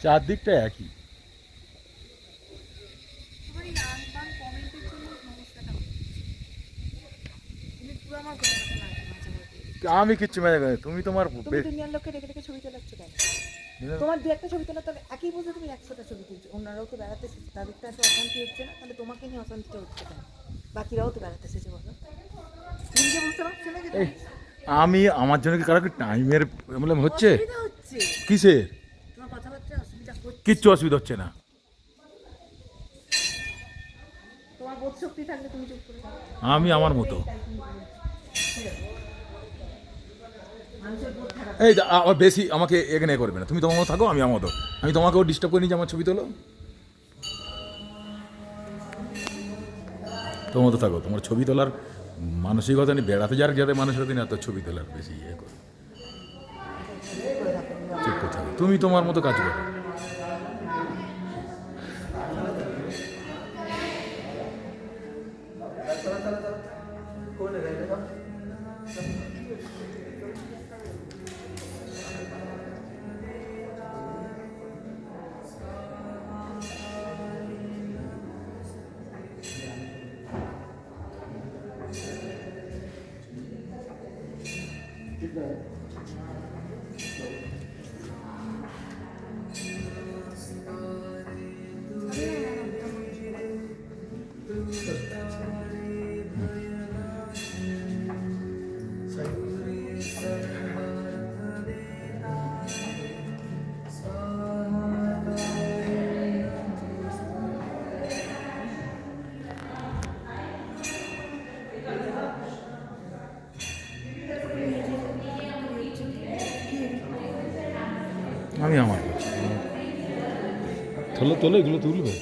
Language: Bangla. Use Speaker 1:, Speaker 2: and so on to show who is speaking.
Speaker 1: চারদিকটা একই।
Speaker 2: তোমার এই আনবান কমেন্টের জন্য সমস্যাটা হচ্ছে। তুমি পুরো আমার গল্পটা লাগছে মাঝে মধ্যে।
Speaker 1: আমি কিচ্ছু মেনে করি না। তুমি তোমার
Speaker 2: তুমি দুনিয়ার লোককে ডেকে ডেকে ছবি তোলাচ্ছ কেন? তোমার দু একটা ছবি তোলা তাহলে একই বলতে তুমি 100টা ছবি তুলছো, অন্যরাও তো বেড়াতে এসেছে, তাদেরটা এত অশান্তি হচ্ছে না, তাহলে তোমাকে নিয়ে অশান্তিটা হচ্ছে কেন? বাকিরাও তো বেড়াতে এসেছে, বলো। তুমি নিজে বুঝতে পারছো না যে
Speaker 1: এই আমি আমার জন্য কি কারো কি টাইমের প্রবলেম হচ্ছে?
Speaker 2: অসুবিধা হচ্ছে,
Speaker 1: কিসের?
Speaker 2: তোমার কথাবার্তায় অসুবিধা হচ্ছে।
Speaker 1: কিচ্ছু অসুবিধা হচ্ছে না।
Speaker 2: তোমার বোধ শক্তি থাকলে তুমি চুপ করে থাকো।
Speaker 1: আমি আমার মতো।
Speaker 2: মানুষের বোধ থাকা
Speaker 1: এই আবার বেশি আমাকে এখানে করবে না। তুমি তোমার মতো থাকো, আমি আমার মতো। আমি তোমাকেও ডিস্টার্ব করিনি যে আমার ছবি তোলো। তোমার মতো থাকো, তোমার ছবি তোলার মানসিকতা নেই। বেড়াতে যার যাতে মানুষের দিন এত ছবি তোলার বেশি ইয়ে করো, চুপ করে থাকো। তুমি তোমার মতো কাজ করো। আমি আমার করছি। তোলো তোলো, এগুলো তুলবে।